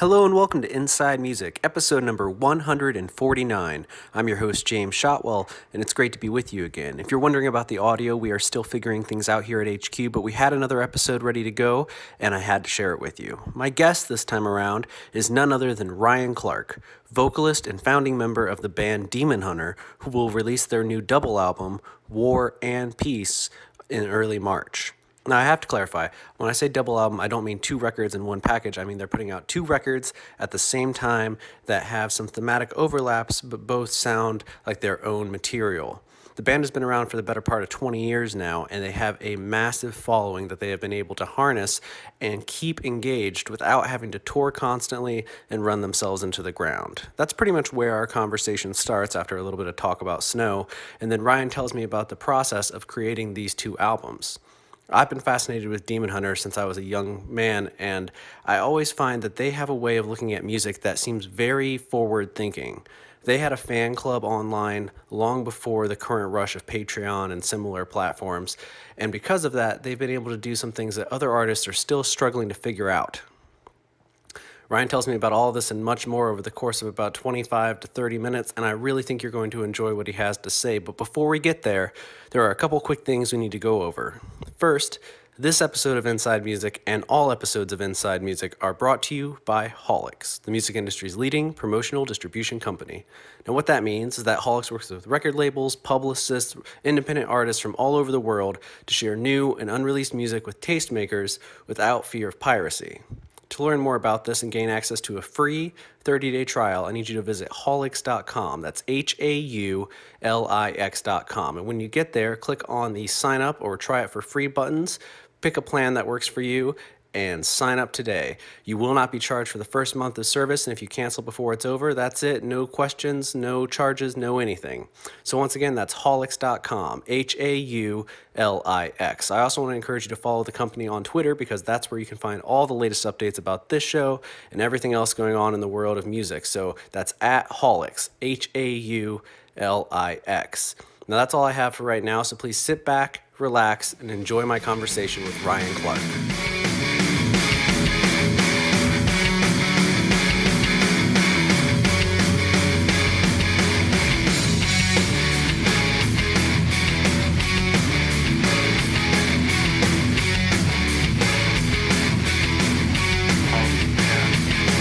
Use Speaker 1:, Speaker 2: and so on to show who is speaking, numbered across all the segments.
Speaker 1: Hello and welcome to Inside Music, episode number 149. I'm your host, James Shotwell, and it's great to be with you again. If you're wondering about the audio, we are still figuring things out here at HQ, but we had another episode ready to go, and I had to share it with you. My guest this time around is none other than Ryan Clark, vocalist and founding member of the band Demon Hunter, who will release their new double album, War and Peace, in early March. Now, I have to clarify, when I say double album, I don't mean two records in one package. I mean they're putting out two records at the same time that have some thematic overlaps, but both sound like their own material. The band has been around for the better part of 20 years now, and they have a massive following that they have been able to harness and keep engaged without having to tour constantly and run themselves into the ground. That's pretty much where our conversation starts after a little bit of talk about snow, and then Ryan tells me about the process of creating these two albums. I've been fascinated with Demon Hunter since I was a young man, and I always find that they have a way of looking at music that seems very forward thinking. They had a fan club online long before the current rush of Patreon and similar platforms, and because of that, they've been able to do some things that other artists are still struggling to figure out. Ryan tells me about all of this and much more over the course of about 25 to 30 minutes, and I really think you're going to enjoy what he has to say. But before we get there are a couple quick things we need to go over. First, this episode of Inside Music and all episodes of Inside Music are brought to you by Holix, the music industry's leading promotional distribution company. Now, what that means is that Holix works with record labels, publicists, independent artists from all over the world to share new and unreleased music with tastemakers without fear of piracy. To learn more about this and gain access to a free 30-day trial, I need you to visit Holix.com. That's Haulix.com. And when you get there, click on the sign up or try it for free buttons, pick a plan that works for you, and sign up today. You will not be charged for the first month of service, and if you cancel before it's over, that's it. No questions, no charges, no anything. So once again, that's Haulix.com, Haulix. I also want to encourage you to follow the company on Twitter because that's where you can find all the latest updates about this show and everything else going on in the world of music. So that's at Haulix, Haulix. Now that's all I have for right now, so please sit back, relax, and enjoy my conversation with Ryan Clark.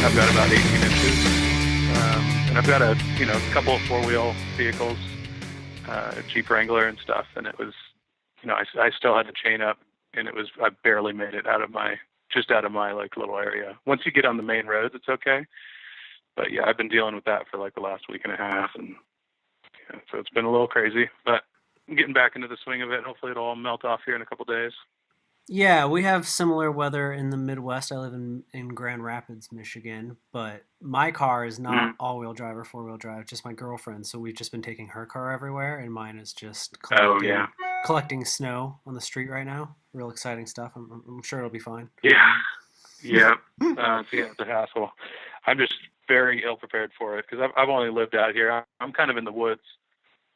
Speaker 2: I've got about 18 inches, and I've got a couple of four-wheel vehicles, Jeep Wrangler and stuff, and it was, I still had the chain up, and I barely made it out of my like little area. Once you get on the main roads, it's okay, but yeah, I've been dealing with that for like the last week and a half, and so it's been a little crazy, but I'm getting back into the swing of it. Hopefully it'll all melt off here in a couple days.
Speaker 1: Yeah, we have similar weather in the Midwest. I live in Grand Rapids, Michigan, but my car is not all-wheel drive or four-wheel drive, just my girlfriend's. So we've just been taking her car everywhere, and mine is just collecting snow on the street right now. Real exciting stuff. I'm sure it'll be fine.
Speaker 2: Yeah. It's a hassle. I'm just very ill prepared for it because I've only lived out here. I'm kind of in the woods.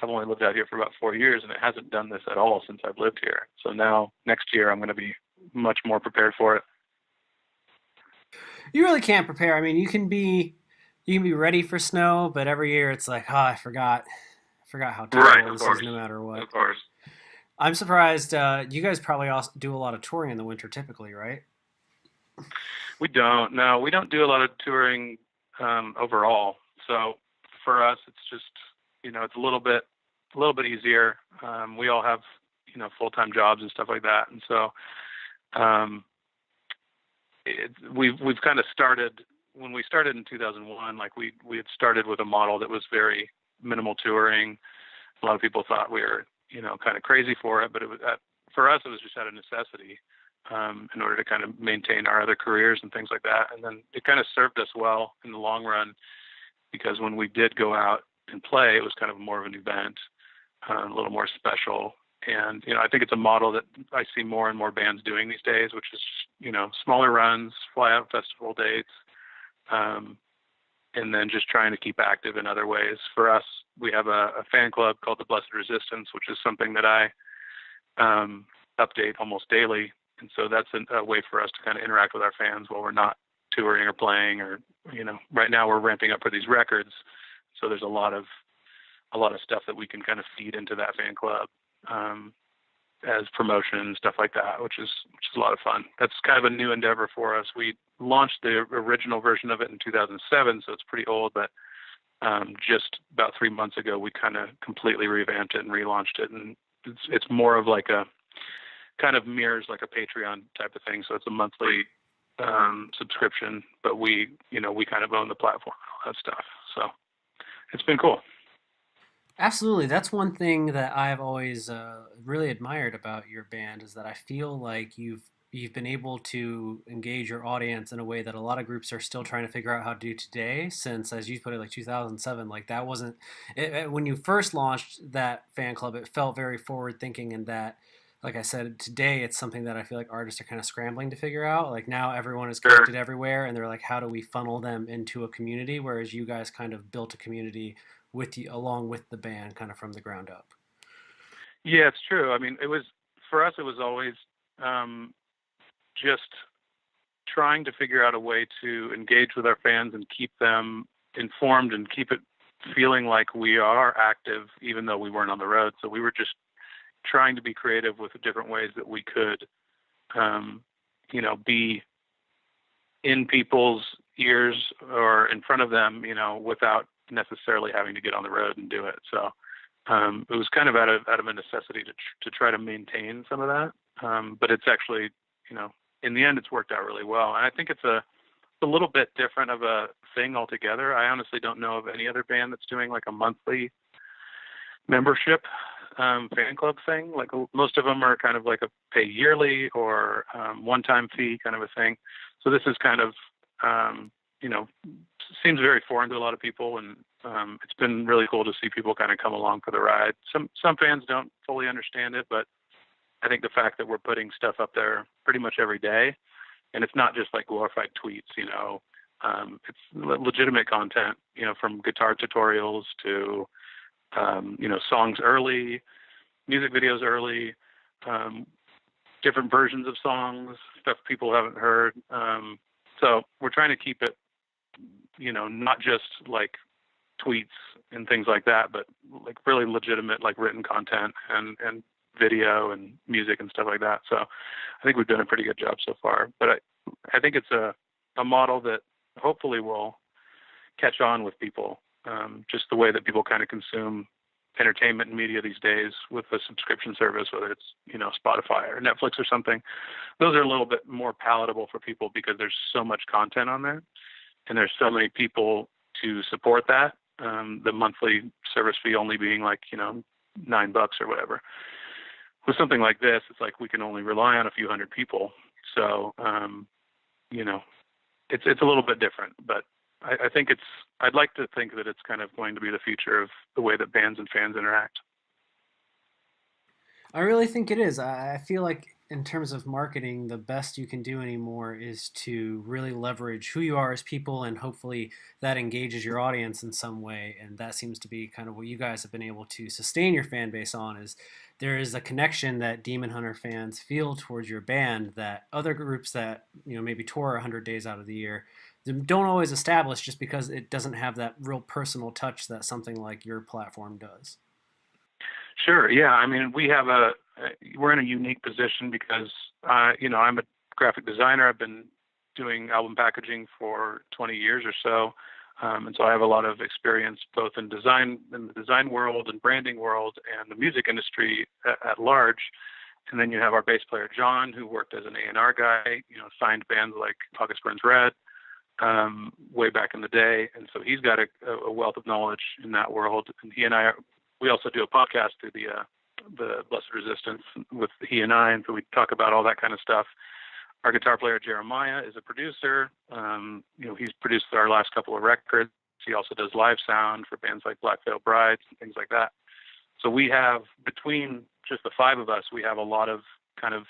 Speaker 2: I've only lived out here for about 4 years, and it hasn't done this at all since I've lived here. So now, next year, I'm going to be much more prepared for it.
Speaker 1: You really can't prepare. I mean, you can be ready for snow, but every year it's like, I forgot how terrible this is, no matter what.
Speaker 2: Of course.
Speaker 1: I'm surprised. You guys probably also do a lot of touring in the winter, typically, right?
Speaker 2: We don't. No, we don't do a lot of touring overall. So for us, it's just, it's a little bit easier. We all have, full-time jobs and stuff like that. And so, we've kind of started, when we started in 2001, like we had started with a model that was very minimal touring. A lot of people thought we were, kind of crazy for it, but it was, for us, it was just out of necessity, in order to kind of maintain our other careers and things like that. And then it kind of served us well in the long run, because when we did go out and play, it was kind of more of an event, a little more special. And, I think it's a model that I see more and more bands doing these days, which is, smaller runs, fly out festival dates, and then just trying to keep active in other ways. For us, we have a fan club called the Blessed Resistance, which is something that I update almost daily. And so that's a way for us to kind of interact with our fans while we're not touring or playing or right now we're ramping up for these records. So there's a lot of stuff that we can kind of feed into that fan club, as promotion and stuff like that, which is a lot of fun. That's kind of a new endeavor for us. We launched the original version of it in 2007, so it's pretty old, but just about 3 months ago, we kind of completely revamped it and relaunched it. And it's more of like a kind of mirrors like a Patreon type of thing. So it's a monthly subscription, but we kind of own the platform and all that stuff. So it's been cool.
Speaker 1: Absolutely. That's one thing that I've always really admired about your band is that I feel like you've been able to engage your audience in a way that a lot of groups are still trying to figure out how to do today. Since, as you put it, like 2007, like that wasn't when you first launched that fan club. It felt very forward thinking, and that, like I said, today it's something that I feel like artists are kind of scrambling to figure out. Like now everyone is
Speaker 2: Sure.
Speaker 1: connected everywhere, and they're like, how do we funnel them into a community? Whereas you guys kind of built a community with you along with the band, kind of from the ground up.
Speaker 2: Yeah, it's true. I mean, for us, it was always just trying to figure out a way to engage with our fans and keep them informed and keep it feeling like we are active, even though we weren't on the road. So we were just trying to be creative with the different ways that we could, be in people's ears or in front of them, without necessarily having to get on the road and do it. So it was kind of out of a necessity to try to maintain some of that. But it's actually, in the end, it's worked out really well. And I think it's a little bit different of a thing altogether. I honestly don't know of any other band that's doing like a monthly membership fan club thing. Like most of them are kind of like a pay yearly or one-time fee kind of a thing. So this is kind of, seems very foreign to a lot of people, and it's been really cool to see people kind of come along for the ride. Some fans don't fully understand it, but I think the fact that we're putting stuff up there pretty much every day, and it's not just like glorified tweets, it's legitimate content, from guitar tutorials to, songs early, music videos early, different versions of songs, stuff people haven't heard. So we're trying to keep it, not just like tweets and things like that, but like really legitimate, like written content and video and music and stuff like that. So I think we've done a pretty good job so far, but I think it's a model that hopefully will catch on with people. Just the way that people kind of consume entertainment and media these days with a subscription service, whether it's, Spotify or Netflix or something. Those are a little bit more palatable for people because there's so much content on there and there's so many people to support that. The monthly service fee only being like, $9 or whatever. With something like this, it's like we can only rely on a few hundred people. So, it's a little bit different, but I think I'd like to think that it's kind of going to be the future of the way that bands and fans interact.
Speaker 1: I really think it is. I feel like in terms of marketing, the best you can do anymore is to really leverage who you are as people, and hopefully that engages your audience in some way. And that seems to be kind of what you guys have been able to sustain your fan base on. Is there is a connection that Demon Hunter fans feel towards your band that other groups that maybe tour 100 days out of the year don't always establish, just because it doesn't have that real personal touch that something like your platform does.
Speaker 2: Sure. Yeah. I mean, we're in a unique position because, I'm a graphic designer. I've been doing album packaging for 20 years or so. And so I have a lot of experience both in the design world and branding world and the music industry at large. And then you have our bass player, John, who worked as an A&R guy, signed bands like August Burns Red, way back in the day. And so he's got a wealth of knowledge in that world. And he and we also do a podcast through the Blessed Resistance with he and I, and so we talk about all that kind of stuff. Our guitar player Jeremiah is a producer. He's produced our last couple of records. He also does live sound for bands like Black Veil Brides and things like that. So we have, between just the five of us, we have a lot of kind of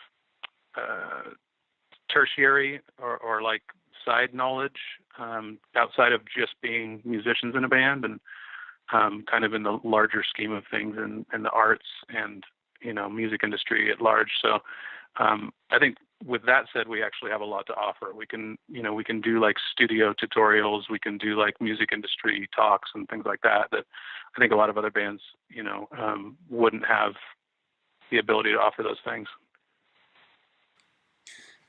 Speaker 2: tertiary or like side knowledge outside of just being musicians in a band, and kind of in the larger scheme of things and the arts and, music industry at large. So I think with that said, we actually have a lot to offer. We can do like studio tutorials, we can do like music industry talks and things like that. That I think a lot of other bands, wouldn't have the ability to offer those things.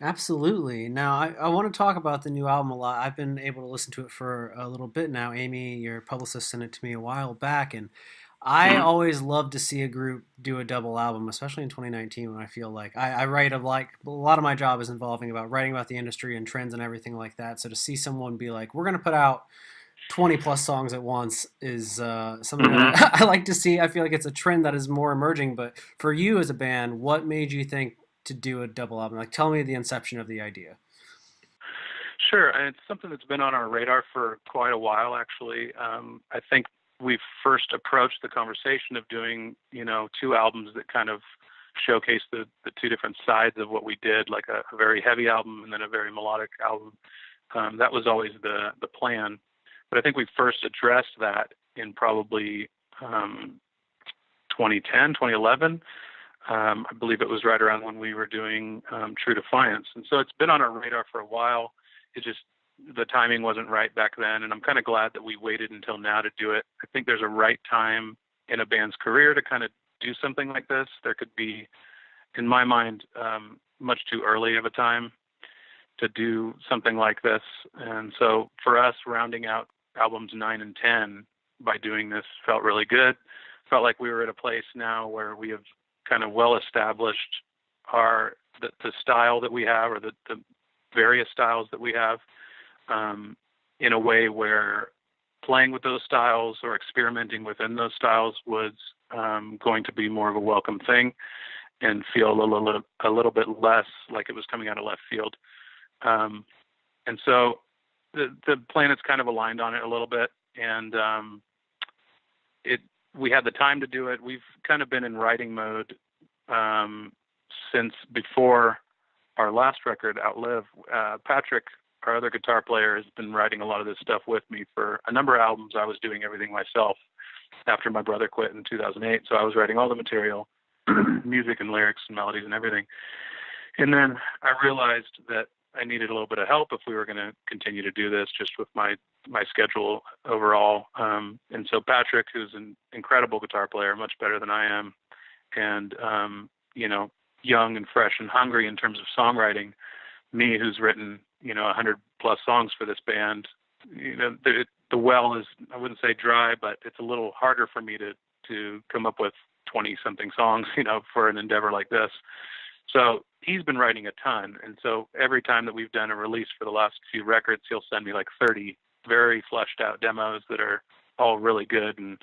Speaker 1: Absolutely. Now, I want to talk about the new album a lot. I've been able to listen to it for a little bit now. Amy, your publicist, sent it to me a while back, and I
Speaker 2: Hmm.
Speaker 1: always love to see a group do a double album, especially in 2019 when I feel like I write a lot of my job is involving about writing about the industry and trends and everything like that. So to see someone be like, we're going to put out 20 plus songs at once is something that
Speaker 2: Hmm.
Speaker 1: I like to see. I feel like it's a trend that is more emerging. But for you as a band, what made you think to do a double album? Like, tell me the inception of the idea.
Speaker 2: Sure, and it's something that's been on our radar for quite a while, actually. I think we first approached the conversation of doing, two albums that kind of showcase the two different sides of what we did, like a very heavy album and then a very melodic album. That was always the plan. But I think we first addressed that in probably 2010, 2011. I believe it was right around when we were doing True Defiance. And so it's been on our radar for a while. It just, the timing wasn't right back then. And I'm kind of glad that we waited until now to do it. I think there's a right time in a band's career to kind of do something like this. There could be, in my mind, much too early of a time to do something like this. And so for us, rounding out albums 9 and 10 by doing this felt really good. Felt like we were at a place now where we have kind of well established the style that we have, or the various styles that we have, in a way where playing with those styles or experimenting within those styles was going to be more of a welcome thing and feel a little bit less like it was coming out of left field. And so the planets kind of aligned on it a little bit, and we had the time to do it. We've kind of been in writing mode since before our last record, Outlive. Patrick, our other guitar player, has been writing a lot of this stuff with me for a number of albums. I was doing everything myself after my brother quit in 2008, so I was writing all the material, music and lyrics and melodies and everything. And then I realized that I needed a little bit of help if we were going to continue to do this, just with my schedule overall. And so Patrick, who's an incredible guitar player, much better than I am, and young and fresh and hungry in terms of songwriting, me, who's written 100 plus songs for this band, the well is, I wouldn't say dry, but it's a little harder for me to come up with 20 something songs, for an endeavor like this. So he's been writing a ton. And so every time that we've done a release for the last few records, he'll send me like 30 very fleshed out demos that are all really good, and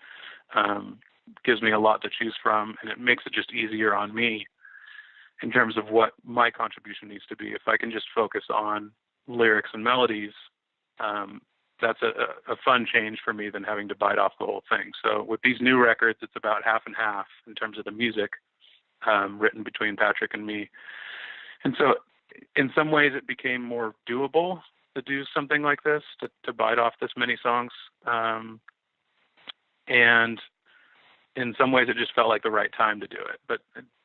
Speaker 2: gives me a lot to choose from. And it makes it just easier on me in terms of what my contribution needs to be. If I can just focus on lyrics and melodies, that's a fun change for me than having to bite off the whole thing. So with these new records, it's about half and half in terms of the music, written between Patrick and me. And so in some ways it became more doable to do something like this, to bite off this many songs. And in some ways it just felt like the right time to do it. But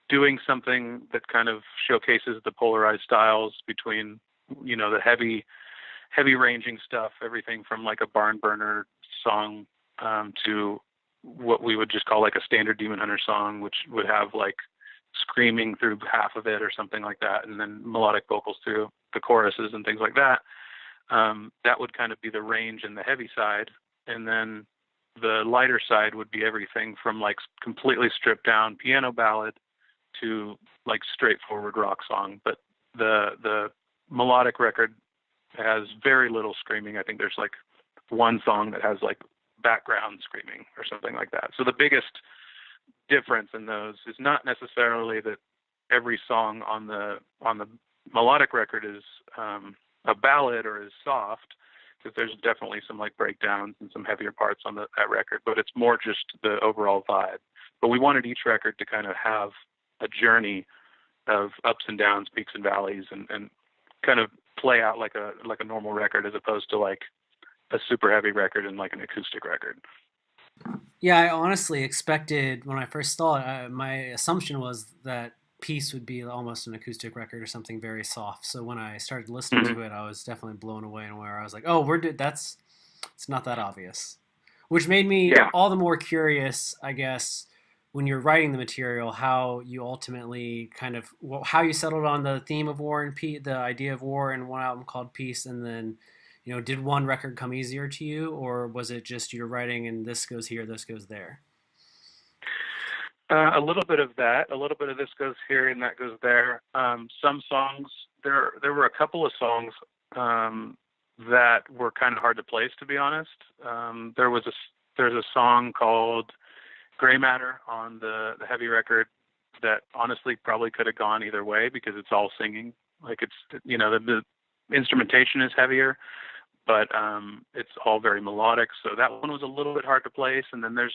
Speaker 2: doing something that kind of showcases the polarized styles between, the heavy ranging stuff, everything from like a barn burner song, to what we would just call like a standard Demon Hunter song, which would have like screaming through half of it or something like that, and then melodic vocals through the choruses and things like that. That would kind of be the range in the heavy side. And then the lighter side would be everything from like completely stripped down piano ballad to like straightforward rock song. But the melodic record has very little screaming. I think there's like one song that has like background screaming or something like that. So the biggest difference in those is not necessarily that every song on the melodic record is a ballad or is soft, because there's definitely some like breakdowns and some heavier parts on that record, but it's more just the overall vibe. But we wanted each record to kind of have a journey of ups and downs, peaks and valleys, and kind of play out like a normal record, as opposed to like a super heavy record and like an acoustic record.
Speaker 1: Yeah, I honestly expected when I first saw it. My assumption was that Peace would be almost an acoustic record or something very soft. So when I started listening
Speaker 2: Hmm.
Speaker 1: to it, I was definitely blown away, and where I was like, oh, that's it's not that obvious, which made me
Speaker 2: Yeah.
Speaker 1: all the more curious, I guess, when you're writing the material, how you ultimately kind of how you settled on the theme of war and peace, the idea of war, in one album called Peace, and then, did one record come easier to you, or was it just you're writing and this goes here, this goes there?
Speaker 2: A little bit of that. A little bit of this goes here and that goes there. Some songs, there were a couple of songs that were kind of hard to place, to be honest. There's a song called Gray Matter on the heavy record that honestly probably could have gone either way because it's all singing. Like it's, the instrumentation is heavier, but it's all very melodic. So that one was a little bit hard to place. And then there's,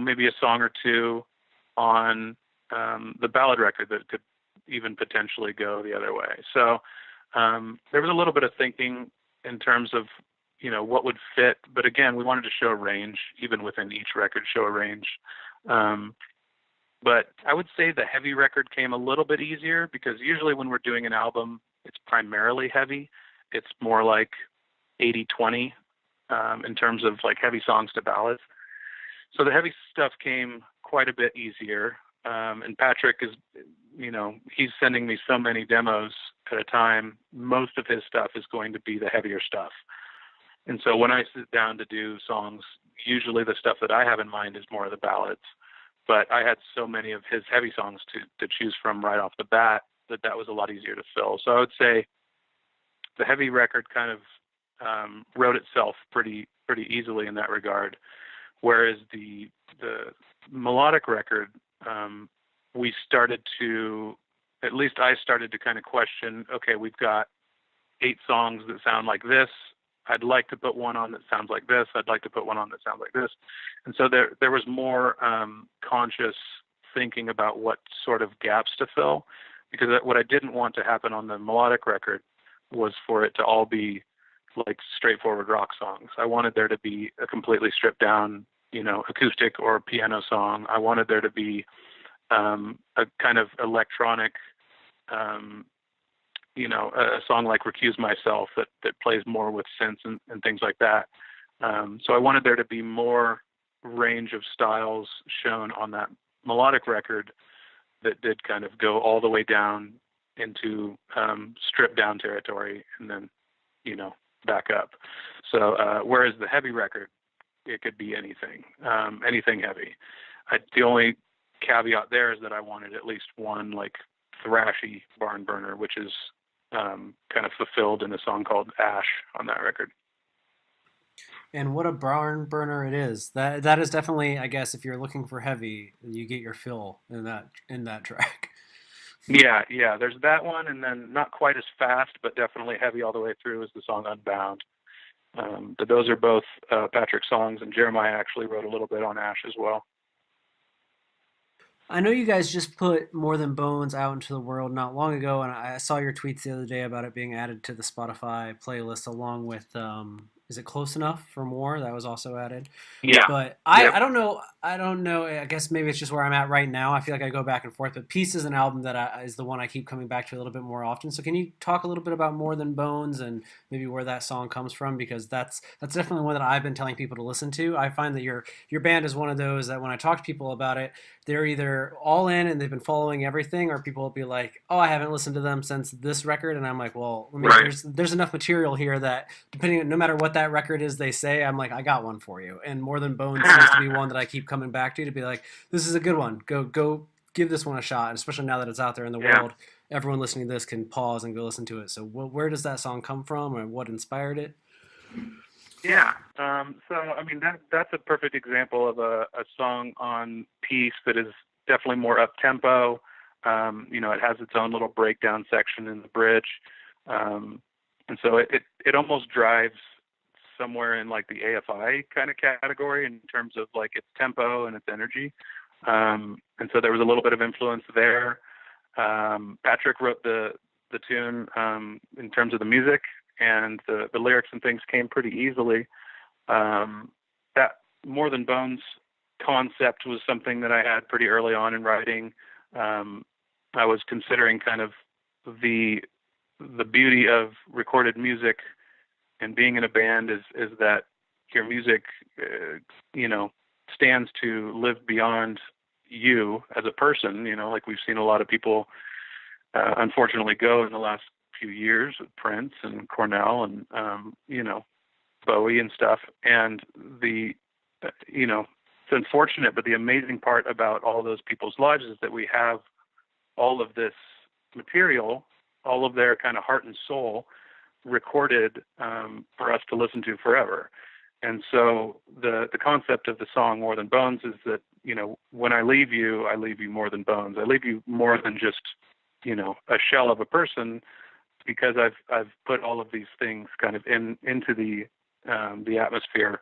Speaker 2: maybe a song or two on the ballad record that could even potentially go the other way. So there was a little bit of thinking in terms of, what would fit. But again, we wanted to show a range, even within each record, show a range. But I would say the heavy record came a little bit easier because usually when we're doing an album, it's primarily heavy. It's more like 80-20 in terms of like heavy songs to ballads. So the heavy stuff came quite a bit easier. And Patrick is, he's sending me so many demos at a time. Most of his stuff is going to be the heavier stuff. And so when I sit down to do songs, usually the stuff that I have in mind is more of the ballads. But I had so many of his heavy songs to choose from right off the bat that was a lot easier to fill. So I would say the heavy record kind of wrote itself pretty easily in that regard. Whereas the melodic record, we started to, at least I started to kind of question, okay, we've got 8 songs that sound like this. I'd like to put one on that sounds like this. I'd like to put one on that sounds like this. And so there was more conscious thinking about what sort of gaps to fill, because what I didn't want to happen on the melodic record was for it to all be like straightforward rock songs. I wanted there to be a completely stripped down, acoustic or piano song. I wanted there to be a kind of electronic, a song like Recuse Myself that plays more with synths and things like that. So I wanted there to be more range of styles shown on that melodic record that did kind of go all the way down into stripped down territory and then, back up. So whereas the heavy record, it could be anything, anything heavy. The only caveat there is that I wanted at least one like thrashy barn burner, which is kind of fulfilled in a song called Ash on that record.
Speaker 1: And what a barn burner it is. That is definitely, I guess, if you're looking for heavy, you get your fill in that track.
Speaker 2: Yeah. There's that one, and then not quite as fast, but definitely heavy all the way through is the song Unbound. But those are both Patrick's songs, and Jeremiah actually wrote a little bit on Ash as well.
Speaker 1: I know you guys just put More Than Bones out into the world not long ago, and I saw your tweets the other day about it being added to the Spotify playlist along with, is it Close Enough for More? That was also added.
Speaker 2: Yeah.
Speaker 1: But
Speaker 2: Yep.
Speaker 1: I don't know. I don't know. I guess maybe it's just where I'm at right now. I feel like I go back and forth. But Peace is an album that is the one I keep coming back to a little bit more often. So can you talk a little bit about More Than Bones and maybe where that song comes from? Because that's definitely one that I've been telling people to listen to. I find that your band is one of those that when I talk to people about it, they're either all in and they've been following everything, or people will be like, "Oh, I haven't listened to them since this record," and I'm like, "Well, I mean,
Speaker 2: Right.
Speaker 1: there's enough material here that depending, no matter what that record is, they say, I'm like, I got one for you." And More Than Bones seems to be one that I keep coming back to be like, this is a good one. Go give this one a shot, and especially now that it's out there in the
Speaker 2: Yeah.
Speaker 1: world, everyone listening to this can pause and go listen to it. So where does that song come from, or what inspired it?
Speaker 2: Yeah. So I mean that's a perfect example of a song on Peace that is definitely more up tempo. It has its own little breakdown section in the bridge, and so it almost drives somewhere in like the AFI kind of category in terms of like its tempo and its energy. And so there was a little bit of influence there. Patrick wrote the tune in terms of the music, and the lyrics and things came pretty easily. That More Than Bones concept was something that I had pretty early on in writing. I was considering kind of the beauty of recorded music and being in a band is that your music, you know, stands to live beyond you as a person. You know, like we've seen a lot of people, unfortunately, go in the last few years with Prince and Cornell and, you know, Bowie and stuff. And you know, it's unfortunate, but the amazing part about all those people's lives is that we have all of this material, all of their kind of heart and soul recorded for us to listen to forever. And so the concept of the song More Than Bones is that, you know, when I leave you more than bones. I leave you more than just, you know, a shell of a person, because I've put all of these things kind of into the atmosphere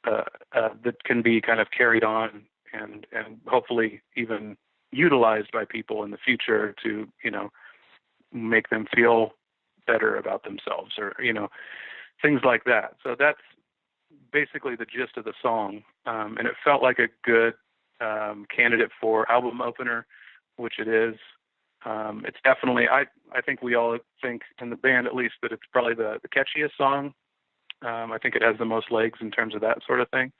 Speaker 2: that can be kind of carried on and hopefully even utilized by people in the future to, you know, make them feel better about themselves, or, you know, things like that. So that's basically the gist of the song. And it felt like a good candidate for album opener, which it is. It's definitely, I think we all think in the band, at least, that it's probably the catchiest song. I think it has the most legs in terms of that sort of thing.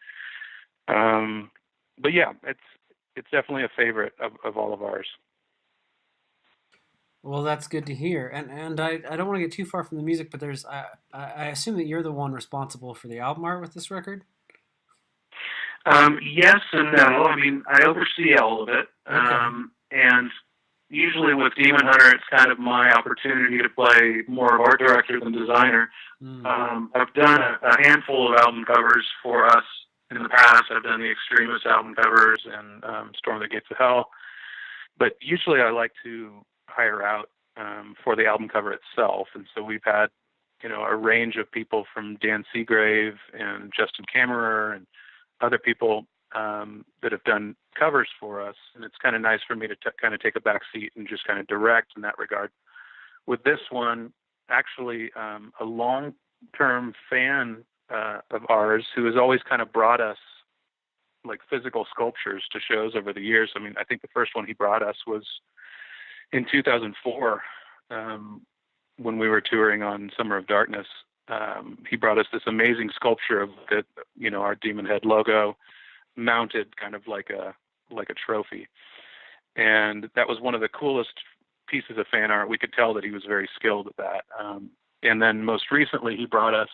Speaker 2: But yeah, it's definitely a favorite of all of ours.
Speaker 1: Well, that's good to hear. And I don't want to get too far from the music, but there's I assume that you're the one responsible for the album art with this record?
Speaker 2: Yes and no. I mean, I oversee all of it.
Speaker 1: Okay.
Speaker 2: And usually with Demon Hunter, it's kind of my opportunity to play more of art director than designer. I've done a handful of album covers for us in the past. I've done the Extremist album covers and Storm the Gates of Hell. But usually I like to hire out for the album cover itself. And so we've had, you know, a range of people from Dan Seagrave and Justin Kammerer and other people that have done covers for us. And it's kind of nice for me to kind of take a back seat and just kind of direct in that regard. With this one, actually, a long-term fan of ours who has always kind of brought us like physical sculptures to shows over the years. I mean, I think the first one he brought us was in 2004, when we were touring on Summer of Darkness. He brought us this amazing sculpture of the, you know, our Demon Head logo mounted kind of like a trophy. And that was one of the coolest pieces of fan art. We could tell that he was very skilled at that. And then most recently he brought us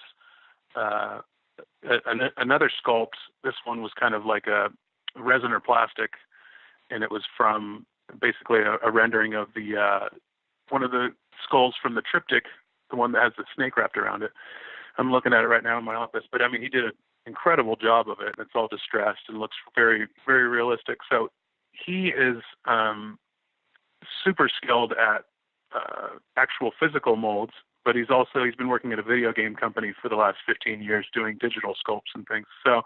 Speaker 2: another sculpt. This one was kind of like a resin or plastic, and it was from basically a rendering of the one of the skulls from the triptych, the one that has the snake wrapped around it. I'm looking at it right now in my office, but I mean, he did an incredible job of it. It's all distressed and looks very, very realistic. So he is super skilled at actual physical molds, but he's been working at a video game company for the last 15 years doing digital sculpts and things. So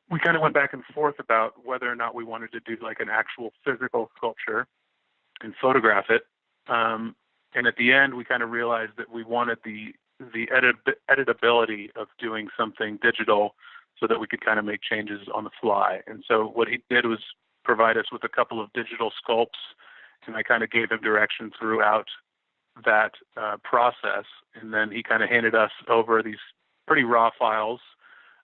Speaker 2: we kind of went back and forth about whether or not we wanted to do like an actual physical sculpture and photograph it. And at the end, we kind of realized that we wanted the editability of doing something digital so that we could kind of make changes on the fly. And so what he did was provide us with a couple of digital sculpts, and I kind of gave him direction throughout that process. And then he kind of handed us over these pretty raw files,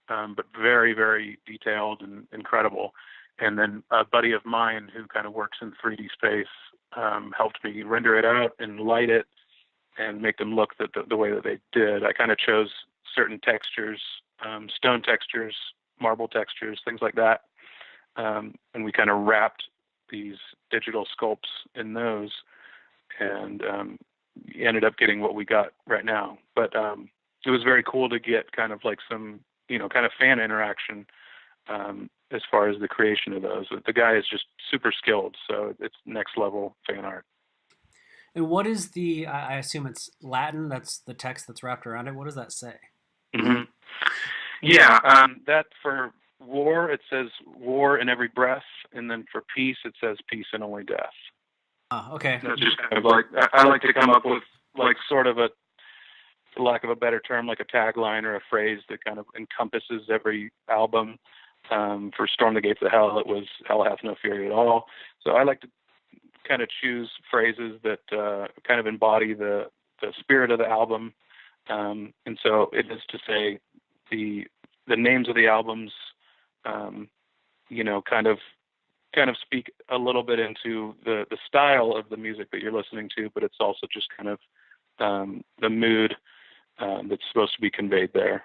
Speaker 2: but very, very detailed and incredible. And then a buddy of mine who kind of works in 3D space helped me render it out and light it and make them look the way that they did. I kind of chose certain textures, stone textures, marble textures, things like that. And we kind of wrapped these digital sculpts in those, and ended up getting what we got right now. But it was very cool to get kind of like some, you know, kind of fan interaction as far as the creation of those. The guy is just super skilled, so it's next level fan art.
Speaker 1: And what is I assume it's Latin, that's the text that's wrapped around it. What does that say?
Speaker 2: Mm-hmm. Yeah, that for war, it says war in every breath, and then for peace, it says peace in only death.
Speaker 1: Okay.
Speaker 2: That's just kind of like, I like to come up with like sort of a, for lack of a better term, like a tagline or a phrase that kind of encompasses every album. For Storm the Gates of Hell, it was Hell Hath No Fury at All. So I like to kind of choose phrases that kind of embody the spirit of the album. And so it is to say the names of the albums, kind of speak a little bit into the style of the music that you're listening to, but it's also just kind of the mood that's supposed to be conveyed there.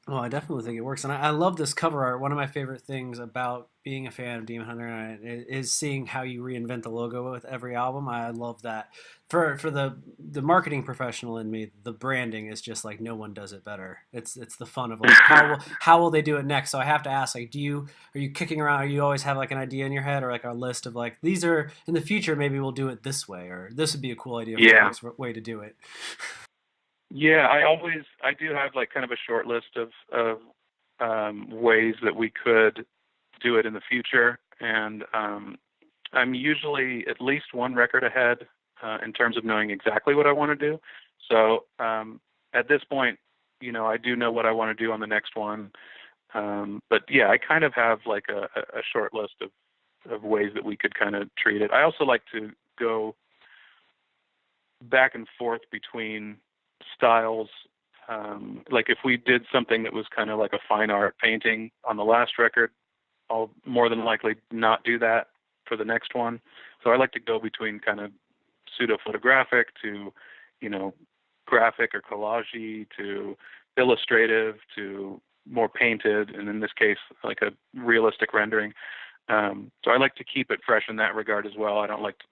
Speaker 1: Well, I definitely think it works, and I love this cover art. One of my favorite things about being a fan of Demon Hunter is seeing how you reinvent the logo with every album. I love that. For the marketing professional in me, the branding is just like no one does it better. It's the fun of like how will they do it next? So I have to ask, like, are you kicking around? Are you always have like an idea in your head or like a list of like these are in the future maybe we'll do it this way or this would be a cool idea for the next way to do it.
Speaker 2: Yeah, I do have like kind of a short list of ways that we could do it in the future, and I'm usually at least one record ahead in terms of knowing exactly what I want to do. So at this point, I do know what I want to do on the next one, but yeah, I kind of have like a short list of ways that we could kind of treat it. I also like to go back and forth between styles. Like if we did something that was kind of like a fine art painting on the last record, I'll more than likely not do that for the next one. So I like to go between kind of pseudo photographic to, graphic or collage to illustrative to more painted, and in this case, like a realistic rendering. So I like to keep it fresh in that regard as well. I don't like to,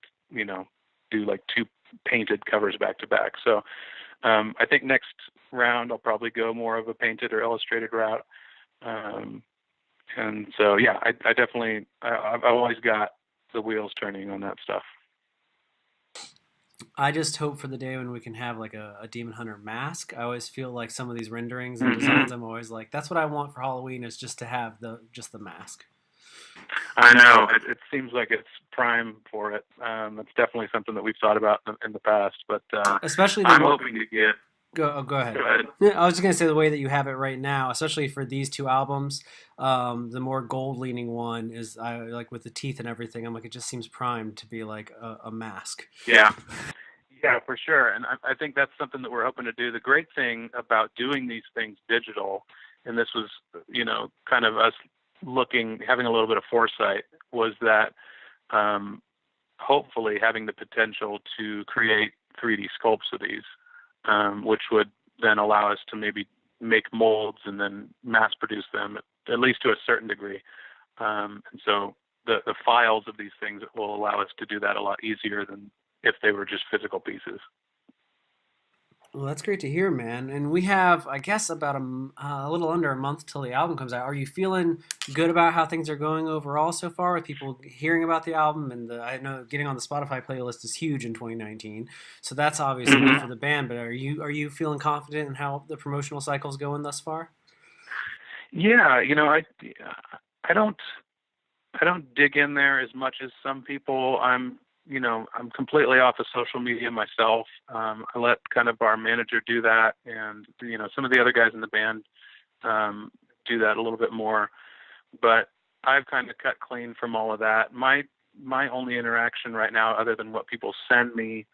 Speaker 2: do like two painted covers back to back. So I think next round I'll probably go more of a painted or illustrated route. And so, yeah, I definitely, I've always got the wheels turning on that stuff.
Speaker 1: I just hope for the day when we can have like a Demon Hunter mask. I always feel like some of these renderings and designs, I'm always like, that's what I want for Halloween is just to have the mask.
Speaker 2: I know it seems like it's prime for it. It's definitely something that we've thought about in the past, but
Speaker 1: especially
Speaker 2: I'm hoping to get.
Speaker 1: Go ahead.
Speaker 2: Go ahead.
Speaker 1: Yeah, I was just gonna say the way that you have it right now, especially for these two albums, the more gold leaning one is I like with the teeth and everything. I'm like, it just seems primed to be like a mask.
Speaker 2: Yeah. Yeah, for sure. And I think that's something that we're hoping to do. The great thing about doing these things digital, and this was, kind of us having a little bit of foresight, was that hopefully having the potential to create 3D sculpts of these, which would then allow us to maybe make molds and then mass produce them, at least to a certain degree. And so the files of these things will allow us to do that a lot easier than if they were just physical pieces.
Speaker 1: Well, that's great to hear, man. And we have, I guess, about a little under a month till the album comes out. Are you feeling good about how things are going overall so far with people hearing about the album? And I know getting on the Spotify playlist is huge in 2019, so that's obviously good for the band. But are you feeling confident in how the promotional cycle's going thus far?
Speaker 2: Yeah, I don't dig in there as much as some people. I'm completely off of social media myself. I let kind of our manager do that, and some of the other guys in the band do that a little bit more. But I've kind of cut clean from all of that. My only interaction right now, other than what people send me,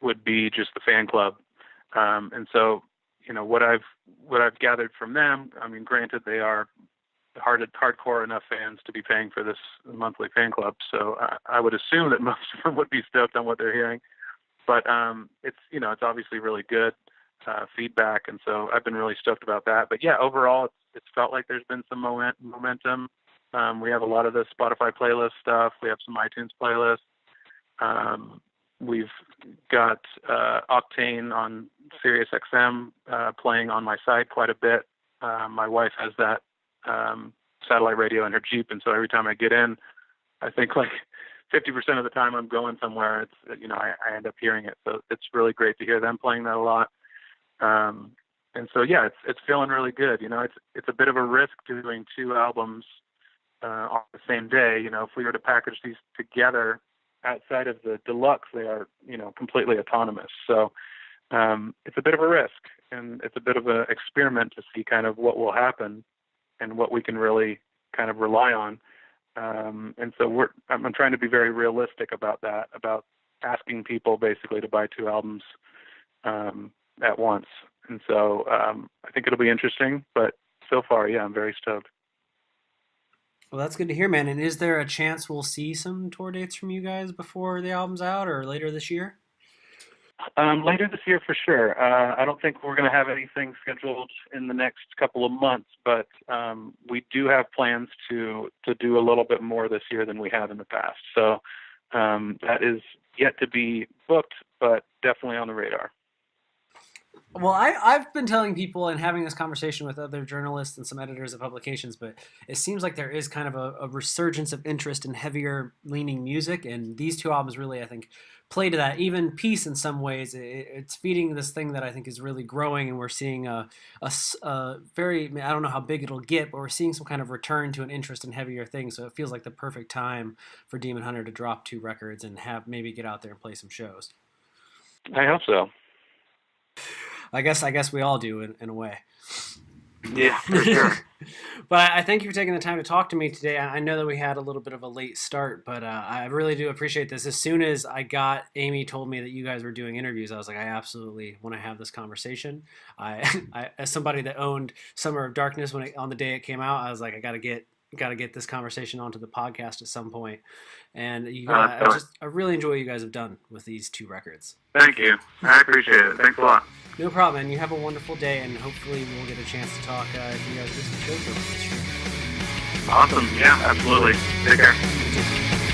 Speaker 2: would be just the fan club. And so, what I've gathered from them. I mean, granted, they are hardcore enough fans to be paying for this monthly fan club. So I would assume that most of them would be stoked on what they're hearing, but it's obviously really good feedback. And so I've been really stoked about that, but yeah, overall it's felt like there's been some momentum. We have a lot of the Spotify playlist stuff. We have some iTunes playlists. We've got Octane on Sirius XM playing on my site quite a bit. My wife has that satellite radio in her Jeep, and so every time I get in, I think like 50% of the time I'm going somewhere, it's I end up hearing it. So it's really great to hear them playing that a lot. And so yeah, it's feeling really good. It's a bit of a risk doing two albums on the same day. If we were to package these together outside of the deluxe, they are completely autonomous. So it's a bit of a risk, and it's a bit of an experiment to see kind of what will happen and what we can really kind of rely on. And so I'm trying to be very realistic about that, about asking people basically to buy 2 albums at once. And so I think it'll be interesting, but so far, yeah, I'm very stoked.
Speaker 1: Well, that's good to hear, man. And is there a chance we'll see some tour dates from you guys before the album's out or later this year?
Speaker 2: Later this year for sure. I don't think we're going to have anything scheduled in the next couple of months, but we do have plans to do a little bit more this year than we have in the past. So that is yet to be booked, but definitely on the radar.
Speaker 1: Well, I've been telling people and having this conversation with other journalists and some editors of publications, but it seems like there is kind of a resurgence of interest in heavier leaning music, and these 2 albums really, I think, play to that. Even Peace, in some ways, it's feeding this thing that I think is really growing, and we're seeing a very, I don't know how big it'll get, but we're seeing some kind of return to an interest in heavier things, so it feels like the perfect time for Demon Hunter to drop 2 records and maybe get out there and play some shows.
Speaker 2: I hope so.
Speaker 1: I guess we all do in a way.
Speaker 2: Yeah, for sure.
Speaker 1: But I thank you for taking the time to talk to me today. I know that we had a little bit of a late start, but I really do appreciate this. As soon as Amy told me that you guys were doing interviews, I was like, I absolutely want to have this conversation. I as somebody that owned Summer of Darkness on the day it came out, I was like, I got to get this conversation onto the podcast at some point. And I really enjoy what you guys have done with these 2 records.
Speaker 2: Thank you. I appreciate it. Thanks a lot.
Speaker 1: No problem, and you have a wonderful day, and hopefully we'll get a chance to talk if you guys do some shows over this year.
Speaker 2: Awesome. Yeah, absolutely. Take care.